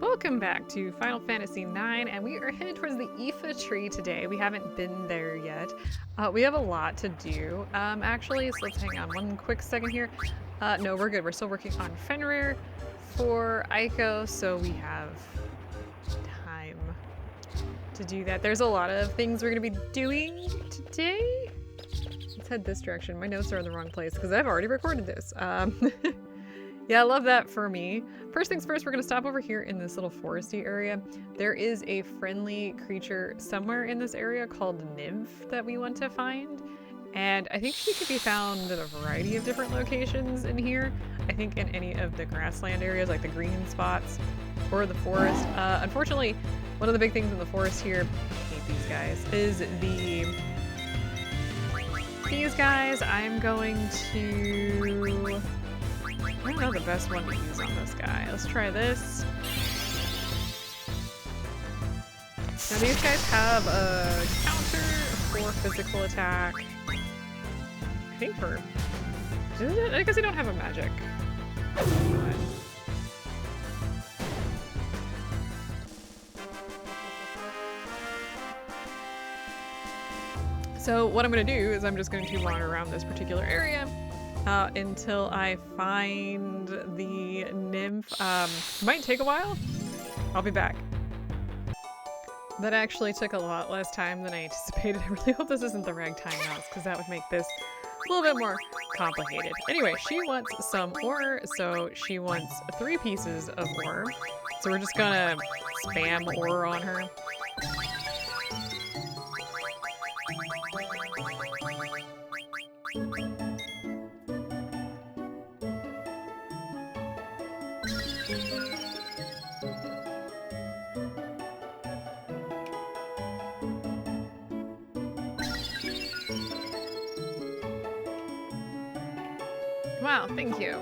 Welcome back to Final Fantasy IX, and we are headed towards the Aoife tree today. We haven't been there yet. We have a lot to do, actually, so let's hang on one quick second here. No, we're good. We're still working on Fenrir for Aiko, so we have time to do that. There's a lot of things we're going to be doing today. Let's head this direction. My notes are in the wrong place because I've already recorded this. Yeah, I love that for me. First things first, we're going to stop over here in this little foresty area. There is a friendly creature somewhere in this area called Nymph that we want to find. And I think she could be found in a variety of different locations in here. I think in any of the grassland areas, like the green spots or the forest. Unfortunately, one of the big things in the forest here, I hate these guys, is these guys. I'm going to... I don't know the best one to use on this guy. Let's try this. Now these guys have a counter for physical attack. I think for... I guess they don't have a magic. So what I'm going to do is I'm just going to wander around this particular area until I find the nymph. Might take a while. I'll be back. That actually took a lot less time than I anticipated. I really hope this isn't the ragtime mouse, because that would make this a little bit more complicated. Anyway, she wants some ore, so she wants 3 pieces of ore. So we're just gonna spam ore on her. Wow, thank you.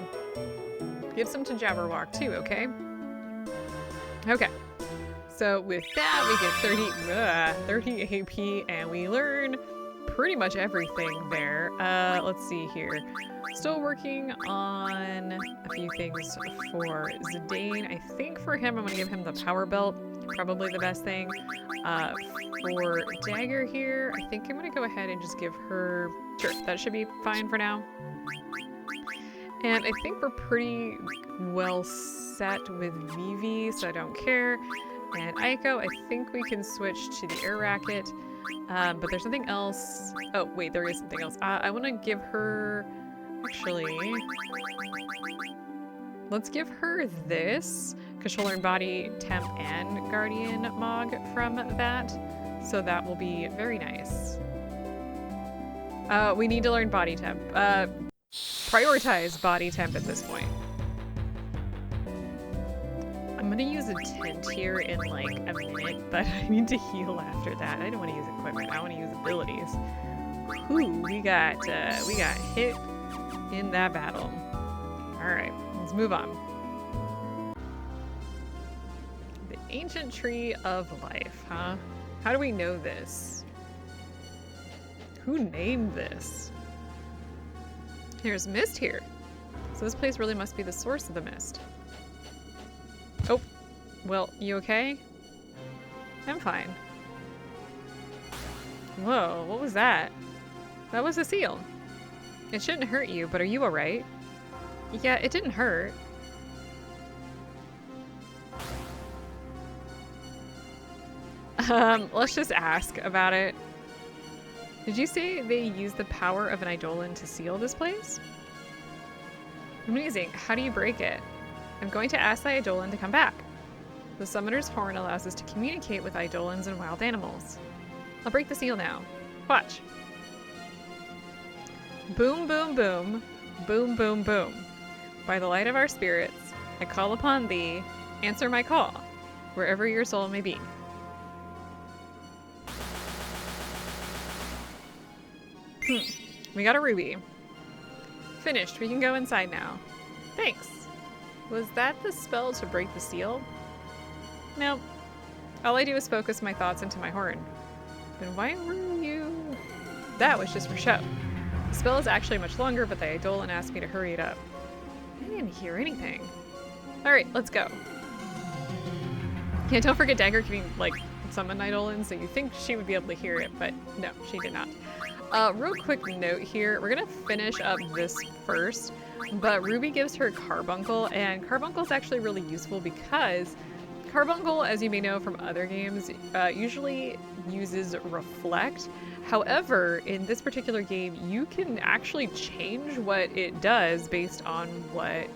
Give some to Jabberwock too, okay? Okay. So with that, we get 30 AP, and we learn pretty much everything there. Let's see here. Still working on a few things for Zidane. I think for him, I'm gonna give him the power belt. Probably the best thing. For Dagger here, I think I'm gonna go ahead and just give her... Sure, that should be fine for now. And I think we're pretty well set with Vivi, so I don't care. And Aiko, I think we can switch to the air racket. But there's something else. Oh, wait, there is something else. I want to give her... Actually... Let's give her this, because she'll learn Body, Temp, and Guardian Mog from that. So that will be very nice. We need to learn Body Temp. Prioritize Body Temp at this point. I'm gonna use a tent here in like a minute, but I need to heal after that. I don't want to use equipment. I want to use abilities. Ooh, we got hit in that battle. All right, let's move on. The Ancient Tree of Life, huh? How do we know this? Who named this? There's mist here. So this place really must be the source of the mist. Oh, well, you okay? I'm fine. Whoa, what was that? That was a seal. It shouldn't hurt you, but are you alright? Yeah, it didn't hurt. Let's just ask about it. Did you say they used the power of an Eidolon to seal this place? Amazing. How do you break it? I'm going to ask the Eidolon to come back. The Summoner's Horn allows us to communicate with Eidolons and wild animals. I'll break the seal now. Watch. Boom, boom, boom. Boom, boom, boom. By the light of our spirits, I call upon thee. Answer my call, wherever your soul may be. We got a ruby. Finished. We can go inside now. Thanks. Was that the spell to break the seal? No. All I do is focus my thoughts into my horn. Then why were you... That was just for show. The spell is actually much longer, but the Eidolon asked me to hurry it up. I didn't hear anything. Alright, let's go. Yeah, don't forget Dagger can like summon Eidolon, so you think she would be able to hear it, but no, she did not. Real quick note here, we're gonna finish up this first, but Ruby gives her Carbuncle, and Carbuncle is actually really useful because Carbuncle, as you may know from other games, usually uses Reflect. However, in this particular game, you can actually change what it does based on what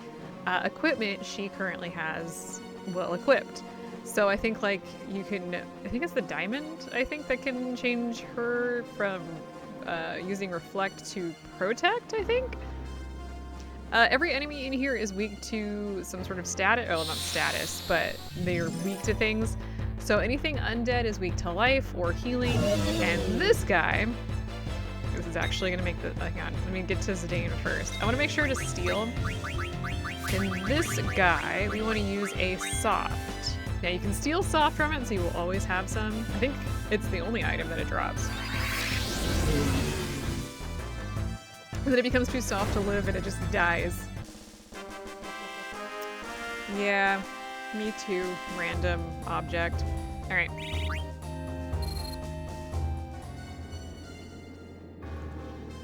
equipment she currently has well equipped. So I think like you can, I think it's the diamond, I think, that can change her from using Reflect to Protect, I think? Every enemy in here is weak to some sort of status, oh, not status, but they're weak to things. So anything undead is weak to life or healing, and this guy, this is actually gonna make the, hang on, let me get to Zidane first. I wanna make sure to steal. And this guy, we wanna use a soft. Now you can steal soft from it, so you will always have some. I think it's the only item that it drops. And then it becomes too soft to live and it just dies. Yeah, me too. Random object. Alright.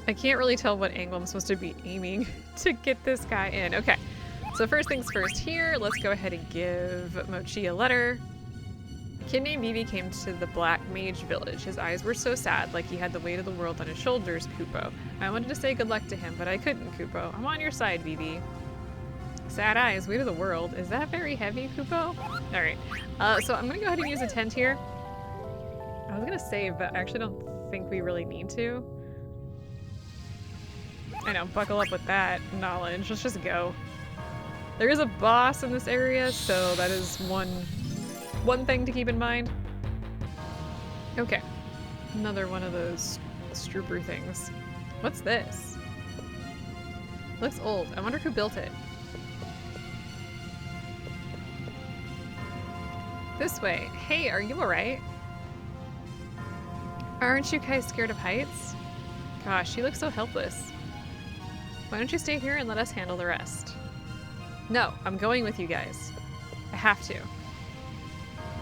I can't really tell what angle I'm supposed to be aiming to get this guy in. Okay, so first things first here, let's go ahead and give Mochi a letter. A kid named Vivi came to the Black Mage Village. His eyes were so sad, like he had the weight of the world on his shoulders, Kupo. I wanted to say good luck to him, but I couldn't, Kupo. I'm on your side, Vivi. Sad eyes, weight of the world. Is that very heavy, Kupo? Alright, so I'm gonna go ahead and use a tent here. I was gonna save, but I actually don't think we really need to. I know, buckle up with that knowledge. Let's just go. There is a boss in this area, so that is one thing to keep in mind. Okay, another one of those strooper things. What's this? Looks old. I wonder who built it. This way. Hey, are you alright? Aren't you guys scared of heights? Gosh, she looks so helpless. Why don't you stay here and let us handle the rest? No, I'm going with you guys. I have to.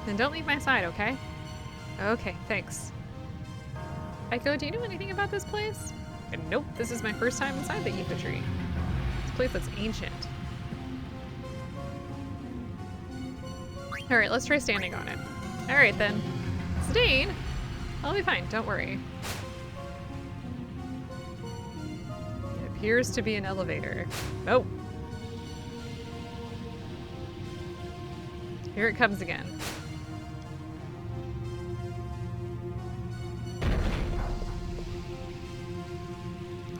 Then don't leave my side, okay? Okay, thanks. Eiko, do you know anything about this place? Nope, this is my first time inside the Aoife tree. This place looks ancient. Alright, let's try standing on it. Alright then. Zidane! I'll be fine, don't worry. It appears to be an elevator. Oh! Here it comes again.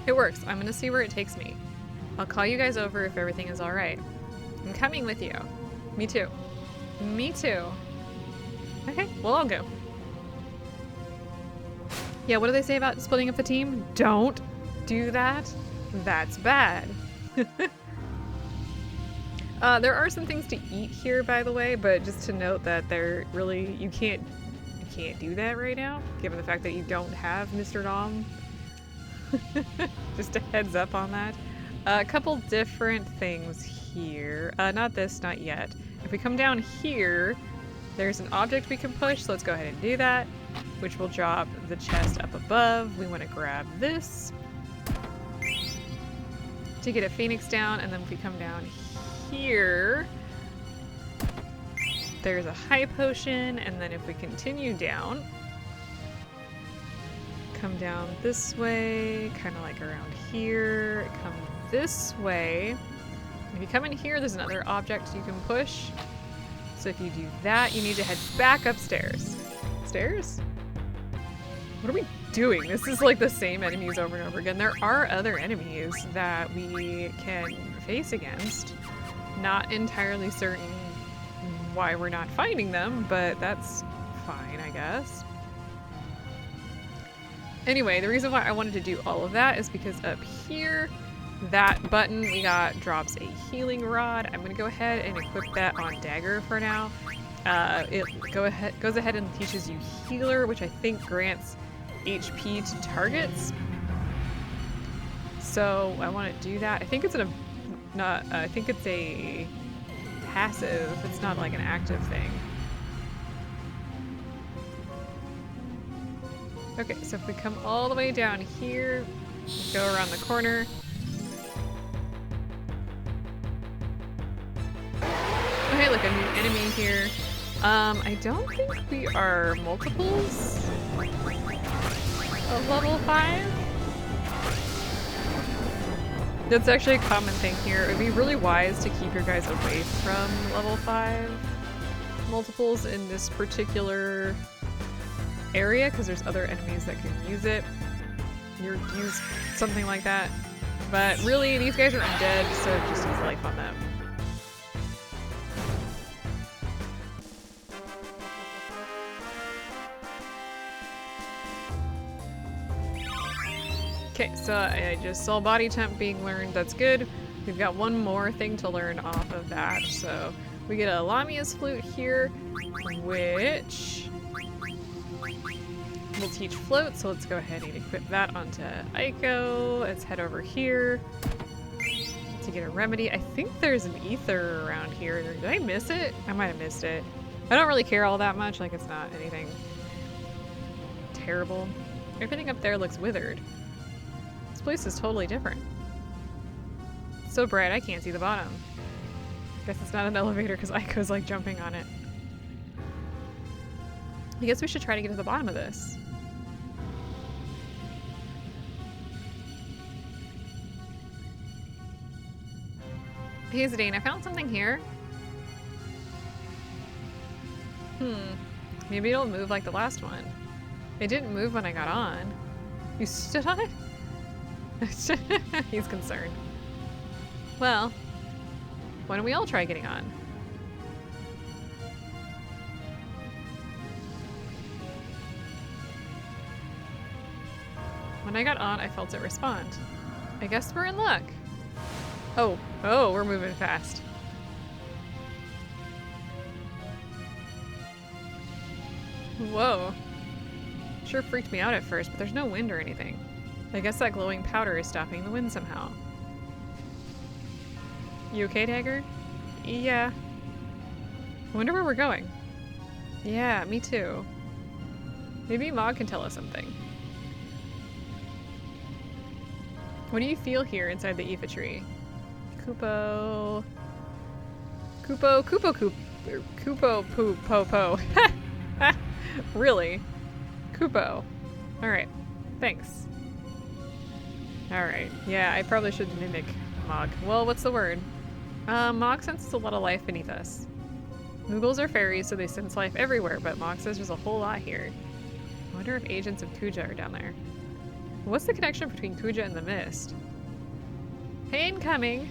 It works. I'm gonna see where it takes me. I'll call you guys over if everything is alright. I'm coming with you. Me too. Me too. Okay, well, I'll go. Yeah, what do they say about splitting up the team? Don't do that. That's bad. There are some things to eat here, by the way, but just to note that they're really, you can't do that right now, given the fact that you don't have Mr. Dom. Just a heads up on that. A couple different things here. Not this, not yet. If we come down here, there's an object we can push, so let's go ahead and do that, which will drop the chest up above. We want to grab this to get a phoenix down, and then if we come down here, there's a high potion, and then if we continue down, come down this way, kind of like around here, come this way. If you come in here, there's another object you can push. So if you do that, you need to head back upstairs. Stairs? What are we doing? This is like the same enemies over and over again. There are other enemies that we can face against. Not entirely certain why we're not fighting them, but that's fine, I guess. Anyway, the reason why I wanted to do all of that is because up here, that button we got drops a healing rod. I'm gonna go ahead and equip that on Dagger for now. It goes ahead and teaches you Healer, which I think grants HP to targets. So I want to do that. I think it's I think it's a passive. It's not like an active thing. Okay, so if we come all the way down here, go around the corner. Oh, hey, look, a new enemy here. I don't think we are multiples of level 5. That's actually a common thing here. It would be really wise to keep your guys away from level 5 multiples in this particular area, because there's other enemies that can use something like that. But really, these guys are undead, so just use life on them. Okay, so I just saw body temp being learned. That's good. We've got one more thing to learn off of that. So we get a Lamia's flute here, which will teach float. So let's go ahead and equip that onto Aiko. Let's head over here to get a remedy. I think there's an ether around here. Did I miss it? I might have missed it. I don't really care all that much. Like, it's not anything terrible. Everything up there looks withered. This place is totally different. It's so bright I can't see the bottom. Guess it's not an elevator because Aiko's like jumping on it. I guess we should try to get to the bottom of this. Hey Zidane, I found something here. Maybe it'll move like the last one. It didn't move when I got on. You stood on it? He's concerned. Well, why don't we all try getting on? When I got on, I felt it respond. I guess we're in luck. Oh, we're moving fast. Whoa. Sure freaked me out at first, but there's no wind or anything. I guess that glowing powder is stopping the wind somehow. You okay, Dagger? Yeah. I wonder where we're going. Yeah, me too. Maybe Mog can tell us something. What do you feel here inside the Aoife tree? Kupo poop po po. Really? Kupo. Alright. Thanks. Alright. Yeah, I probably should mimic Mog. Well, what's the word? Mog senses a lot of life beneath us. Moogles are fairies, so they sense life everywhere, but Mog says there's a whole lot here. I wonder if agents of Kuja are down there. What's the connection between Kuja and the mist? Hey, incoming!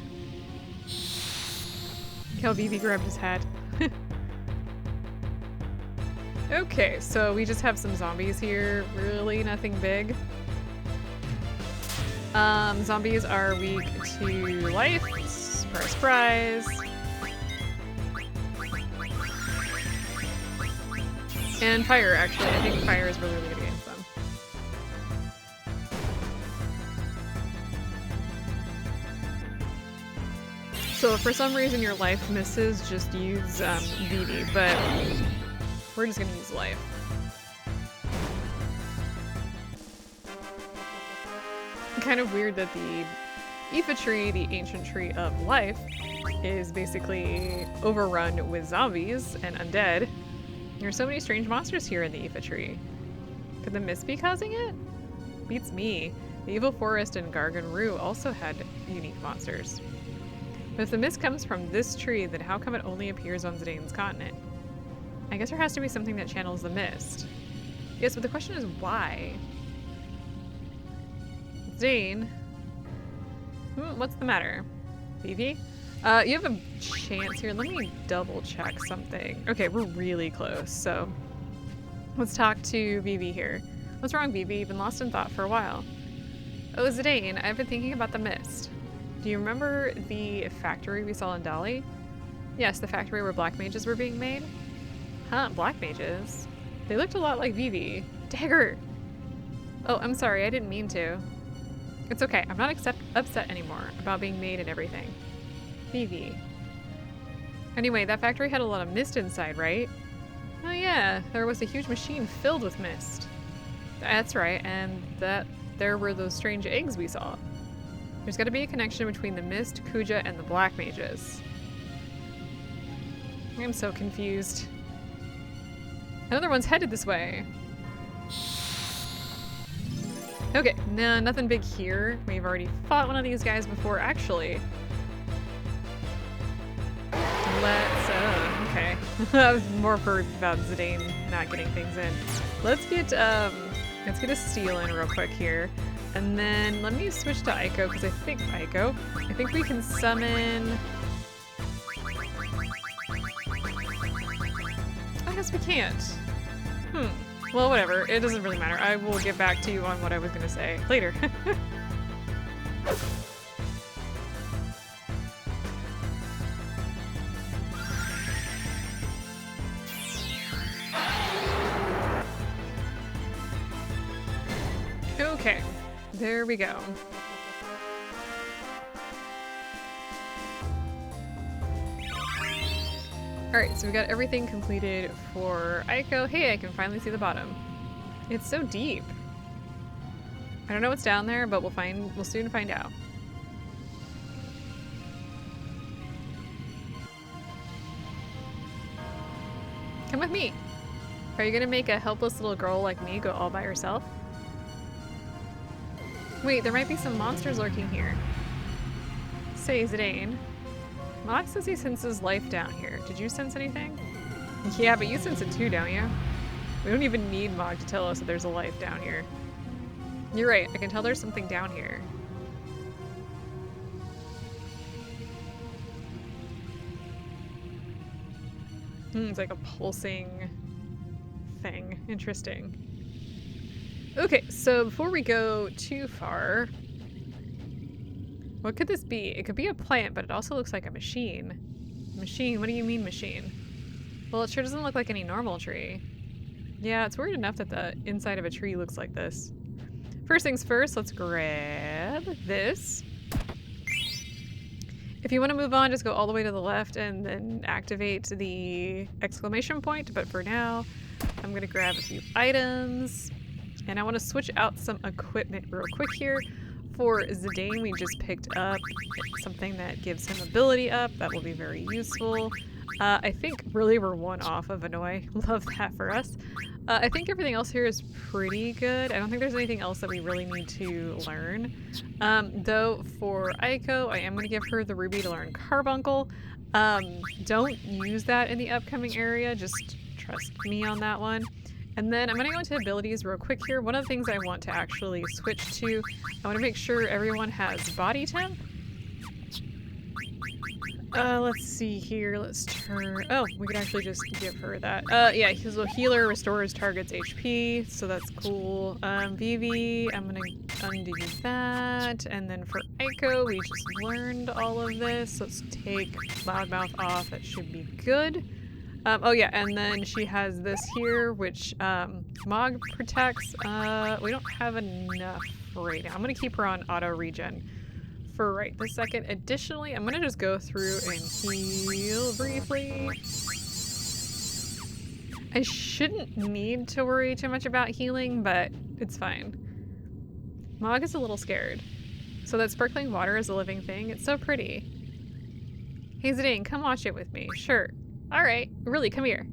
Kel Vivi grabbed his hat. Okay, so we just have some zombies here. Really nothing big. Zombies are weak to life. Surprise, surprise. And fire, actually. I think fire is really, really good against them. So if for some reason your life misses, just use Vivi, but we're just gonna use life. Kind of weird that the Aoife tree, the ancient tree of life, is basically overrun with zombies and undead. There's so many strange monsters here in the Aoife tree. Could the mist be causing it? Beats me. The evil forest in Garganroo also had unique monsters. But if the mist comes from this tree, then how come it only appears on Zidane's continent? I guess there has to be something that channels the mist. Yes, but the question is why? Zidane? What's the matter? Vivi? You have a chance here. Let me double check something. Okay, we're really close, so let's talk to Vivi here. What's wrong, Vivi? You've been lost in thought for a while. Oh, Zidane, I've been thinking about the mist. Do you remember the factory we saw in Dali? Yes, the factory where black mages were being made? Huh, black mages? They looked a lot like Vivi. Dagger! Oh, I'm sorry, I didn't mean to. It's okay, I'm not upset anymore about being made and everything. Vivi. Anyway, that factory had a lot of mist inside, right? Oh yeah, there was a huge machine filled with mist. That's right, and that there were those strange eggs we saw. There's got to be a connection between the Mist, Kuja, and the Black Mages. I'm so confused. Another one's headed this way. Okay, no, nothing big here. We've already fought one of these guys before, actually. Let's, okay. I was more worried about Zidane not getting things in. Let's get a steal in real quick here. And then let me switch to Aiko, because I think we can summon... I guess we can't. Well, whatever. It doesn't really matter. I will get back to you on what I was going to say later. Okay. There we go. Alright, so we got everything completed for Aiko. Hey, I can finally see the bottom. It's so deep. I don't know what's down there, but we'll soon find out. Come with me. Are you gonna make a helpless little girl like me go all by herself? Wait, there might be some monsters lurking here. Say, Zidane. Mog says he senses life down here. Did you sense anything? Yeah, but you sense it too, don't you? We don't even need Mog to tell us that there's a life down here. You're right, I can tell there's something down here. It's like a pulsing thing. Interesting. Okay, so before we go too far, what could this be? It could be a plant, but it also looks like a machine. Machine? What do you mean machine? Well, it sure doesn't look like any normal tree. Yeah, it's weird enough that the inside of a tree looks like this. First things first, let's grab this. If you want to move on, just go all the way to the left and then activate the exclamation point. But for now, I'm going to grab a few items. And I want to switch out some equipment real quick here. For Zidane, we just picked up something that gives him ability up. That will be very useful. I think really we're one off of Annoy. Love that for us. I think everything else here is pretty good. I don't think there's anything else that we really need to learn. Though for Aiko, I am going to give her the ruby to learn Carbuncle. Don't use that in the upcoming area. Just trust me on that one. And then I'm going to go into abilities real quick here. One of the things I want to actually switch to, I want to make sure everyone has body temp. Let's see here. Let's turn... Oh, we could actually just give her that. Yeah, so healer restores target's HP, so that's cool. Vivi, I'm going to undo that. And then for Aiko, we just learned all of this. Let's take Loudmouth off. That should be good. Oh yeah, and then she has this here, which Mog protects. We don't have enough right now. I'm going to keep her on auto regen for right this second. Additionally, I'm going to just go through and heal briefly. I shouldn't need to worry too much about healing, but it's fine. Mog is a little scared. So that sparkling water is a living thing. It's so pretty. Hey Zidane, come watch it with me. Sure. Alright, really, come here.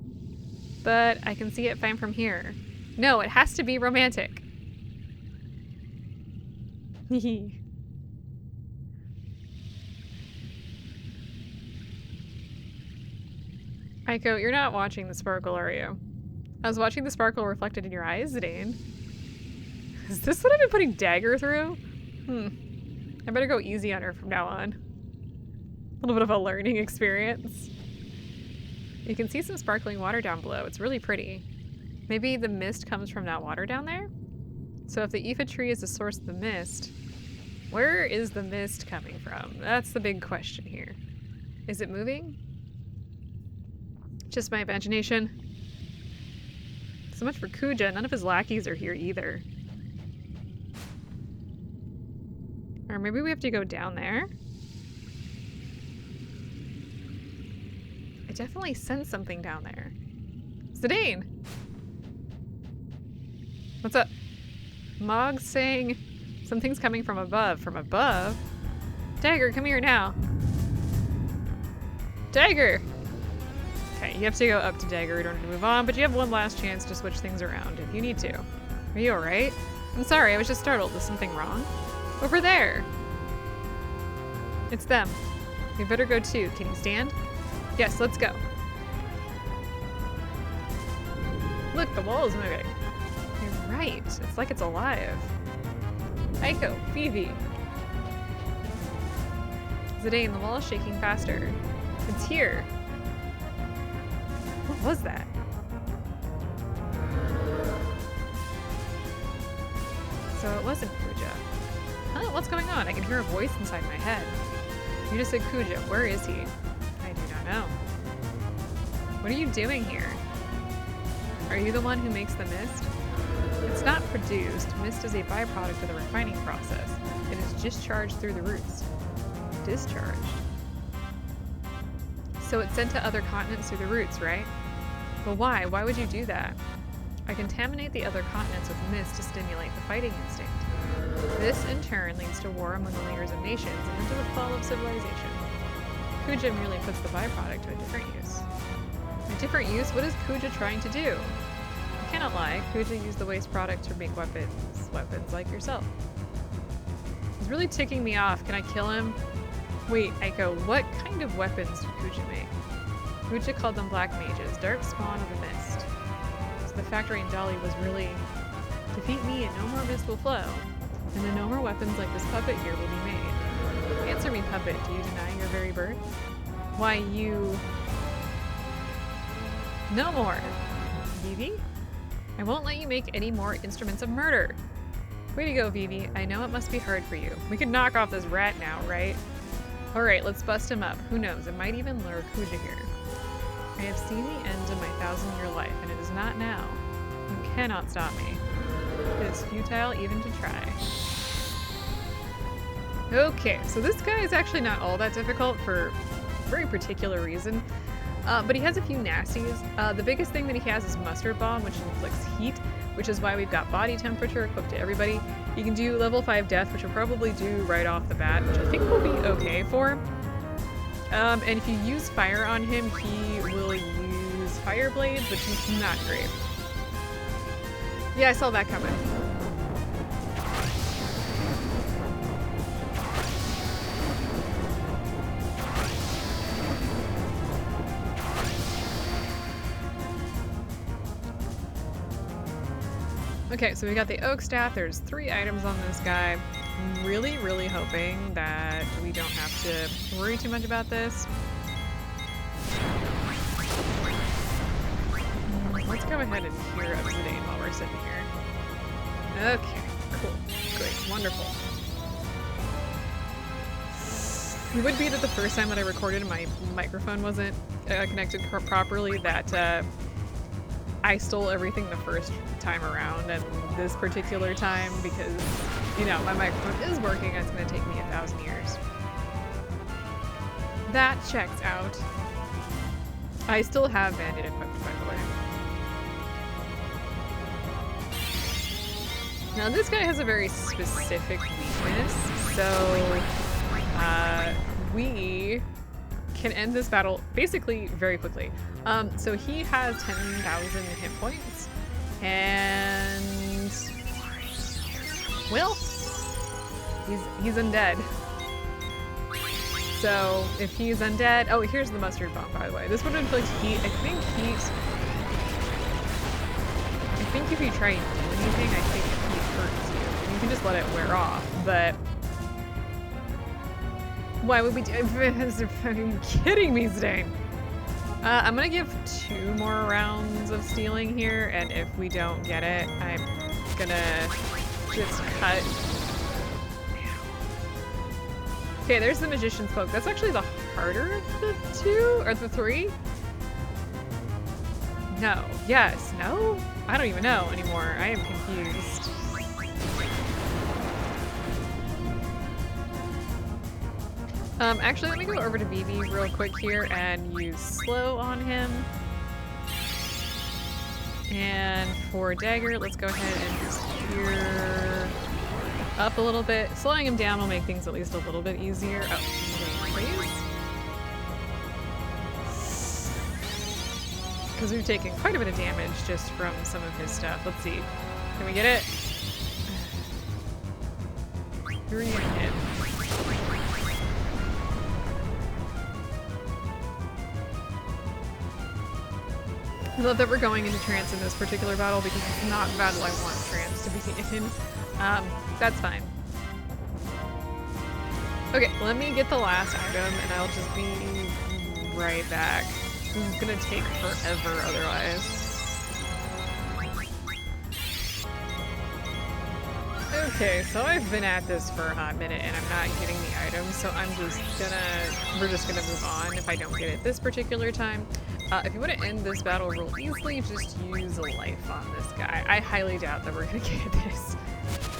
But I can see it fine from here. No, it has to be romantic. Aiko, you're not watching the sparkle, are you? I was watching the sparkle reflected in your eyes, Zidane. Is this what I've been putting dagger through? I better go easy on her from now on. A little bit of a learning experience. You can see some sparkling water down below. It's really pretty. Maybe the mist comes from that water down there? So if the Aoife tree is the source of the mist, where is the mist coming from? That's the big question here. Is it moving? Just my imagination. So much for Kuja. None of his lackeys are here either. Or maybe we have to go down there? I definitely sense something down there. Zidane! What's up? Mog's saying something's coming from above. From above? Dagger, come here now. Dagger! Okay, you have to go up to Dagger in order to move on, but you have one last chance to switch things around if you need to. Are you alright? I'm sorry, I was just startled. Is something wrong? Over there! It's them. We better go too. Can you stand? Yes, let's go. Look, the wall is moving. You're right. It's like it's alive. Aiko, Vivi. Zidane, the wall is shaking faster. It's here. What was that? So it wasn't Kuja. Huh? What's going on? I can hear a voice inside my head. You just said Kuja. Where is he? I do not know. What are you doing here? Are you the one who makes the mist? It's not produced. Mist is a byproduct of the refining process. It is discharged through the roots. Discharged? So it's sent to other continents through the roots, right? But why? Why would you do that? I contaminate the other continents with mist to stimulate the fighting instinct. This, in turn, leads to war among the leaders of nations and then to the fall of civilization. Kuja merely puts the byproduct to a different use. A different use? What is Kuja trying to do? I cannot lie, Kuja used the waste product to make weapons like yourself. He's really ticking me off. Can I kill him? Wait, Aiko, what kind of weapons did Kuja make? Kuja called them black mages, dark spawn of the mist. So the factory in Dali was really, defeat me and no more mist will flow. And then no more weapons like this puppet here will be made. Answer me, puppet, do you deny your very birth? Why, you... No more! Vivi? I won't let you make any more instruments of murder! Way to go, Vivi. I know it must be hard for you. We can knock off this rat now, right? Alright, let's bust him up. Who knows, it might even lure Kuja here. I have seen the end of my 1,000-year life, and it is not now. You cannot stop me. It is futile even to try. Okay, so this guy is actually not all that difficult for a very particular reason. But he has a few nasties. The biggest thing that he has is Mustard Bomb, which inflicts heat, which is why we've got body temperature equipped to everybody. He can do level 5 death, which will probably do right off the bat, which I think will be okay for him. And if you use fire on him, he will use fire blades, which is not great. Yeah, I saw that coming. Okay, so we got the oak staff. There's 3 items on this guy. I'm really, really hoping that we don't have to worry too much about this. Let's go ahead and hear up Zidane while we're sitting here. Okay, cool, great, wonderful. It would be that the first time that I recorded my microphone wasn't connected properly, that I stole everything the first time around, and this particular time, because, you know, my microphone is working, it's going to take me 1,000 years. That checks out. I still have Bandit equipped, by the way. Now this guy has a very specific weakness, so we can end this battle basically very quickly. So he has 10,000 hit points, and well, he's undead. So if he's undead, oh, here's the mustard bomb, by the way. This would inflict heat. I think if you try and do anything, I think heat hurts you. You can just let it wear off, but why would we do? Are you kidding me, Zidane? I'm gonna give 2 more rounds of stealing here, and if we don't get it, I'm gonna just cut. Okay, there's the Magician's Cloak. That's actually the harder of the 2, or the 3? No. Yes. No? I don't even know anymore. I am confused. Actually, let me go over to Vivi real quick here and use slow on him. And for Dagger, let's go ahead and just cure up a little bit. Slowing him down will make things at least a little bit easier. Oh, please. Because we've taken quite a bit of damage just from some of his stuff. Let's see. Can we get it? Who are you gonna hit? I love that we're going into trance in this particular battle because it's not the battle I want trance to be in. That's fine. Okay, let me get the last item and I'll just be right back. This is gonna take forever otherwise. Okay, so I've been at this for a hot minute and I'm not getting the items, so we're just gonna move on if I don't get it this particular time. If you want to end this battle real easily, just use a life on this guy. I highly doubt that we're gonna get this.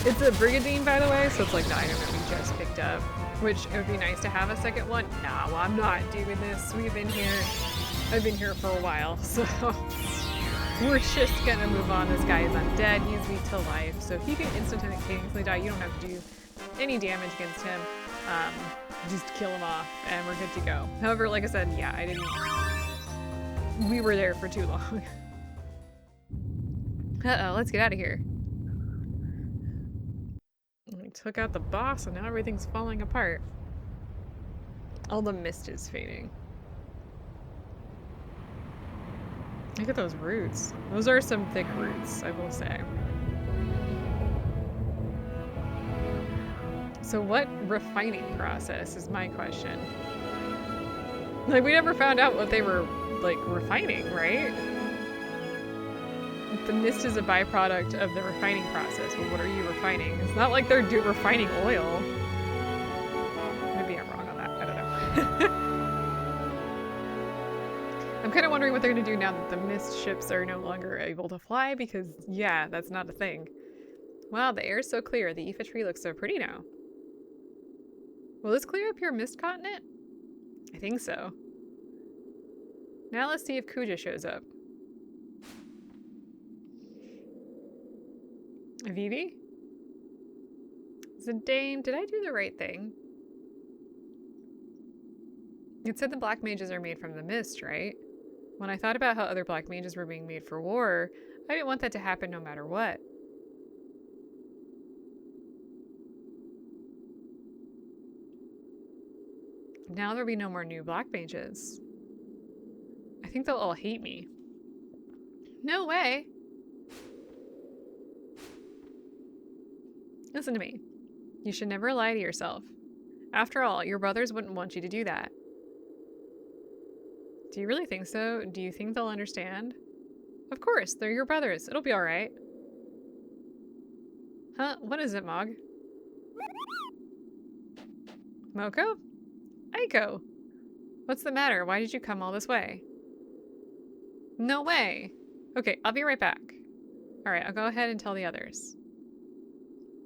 It's a Brigadine, by the way, so it's like the item that we just picked up, which it would be nice to have a second one. Nah, well, I'm not doing this. I've been here for a while, so we're just gonna move on. This guy is undead. He's weak to life, so if he can instantaneously die, you don't have to do any damage against him. Just kill him off, and we're good to go. However, like I said, yeah, we were there for too long. Uh-oh, let's get out of here. We took out the boss and now everything's falling apart. All the mist is fading. Look at those roots. Those are some thick roots, I will say. So what refining process is my question? Like, we never found out what they were like refining, right? The mist is a byproduct of the refining process. Well, what are you refining? It's not like they're refining oil. Maybe I'm wrong on that. I don't know. I'm kind of wondering what they're going to do now that the mist ships are no longer able to fly, because yeah, that's not a thing. Wow, the air is so clear. The Aoife tree looks so pretty now. Will this clear up your mist continent? I think so. Now let's see if Kuja shows up. Vivi? Zidane, did I do the right thing? It said the black mages are made from the mist, right? When I thought about how other black mages were being made for war, I didn't want that to happen no matter what. Now there'll be no more new black mages. I think they'll all hate me. No way! Listen to me. You should never lie to yourself. After all, your brothers wouldn't want you to do that. Do you really think so? Do you think they'll understand? Of course, they're your brothers. It'll be alright. Huh? What is it, Mog? Moko? Aiko! What's the matter? Why did you come all this way? No way! Okay, I'll be right back. Alright, I'll go ahead and tell the others.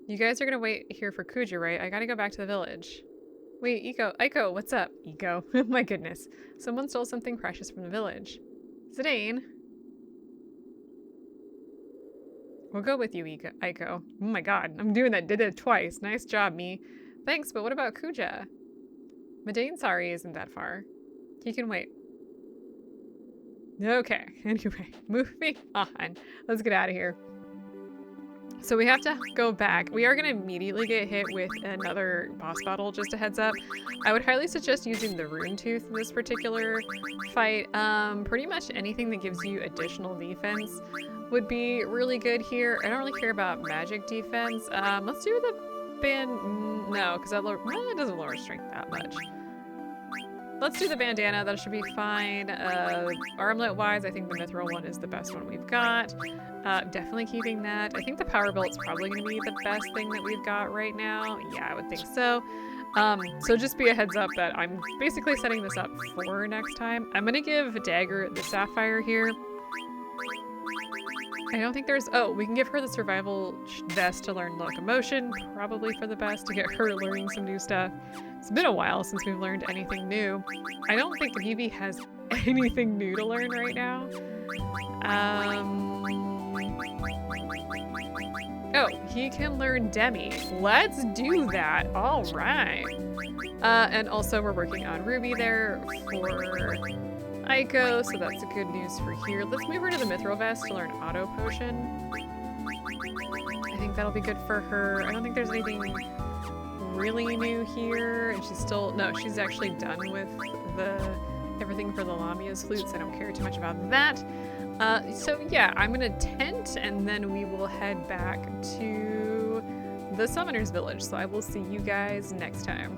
You guys are gonna wait here for Kuja, right? I gotta go back to the village. Wait, Aiko, what's up? Eiko, my goodness. Someone stole something precious from the village. Zidane? We'll go with you, Aiko. Oh my god, did it twice. Nice job, me. Thanks, but what about Kuja? Madain isn't that far. He can wait. Okay, anyway, moving on. Let's get out of here. So we have to go back. We are going to immediately get hit with another boss battle, just a heads up. I would highly suggest using the Rune Tooth in this particular fight. Pretty much anything that gives you additional defense would be really good here. I don't really care about magic defense. Let's do the no, because it doesn't lower strength that much. Let's do the bandana, that should be fine. Armlet-wise, I think the mithril one is the best one we've got. Definitely keeping that. I think the power belt's probably going to be the best thing that we've got right now. Yeah, I would think so. So just be a heads up that I'm basically setting this up for next time. I'm going to give Dagger the sapphire here. I don't think there's... Oh, we can give her the survival vest to learn locomotion. Probably for the best to get her learning some new stuff. It's been a while since we've learned anything new. I don't think Vivi has anything new to learn right now. Oh, he can learn Demi. Let's do that. All right. And also we're working on Ruby there for Aiko, so that's good news for here. Let's move her to the Mithril Vest to learn Auto Potion. I think that'll be good for her. I don't think there's anything really new here, and she's still, no, she's actually done with everything for the Lamia's flutes. I don't care too much about that. So yeah, I'm gonna tent, and then we will head back to the Summoner's Village. So I will see you guys next time.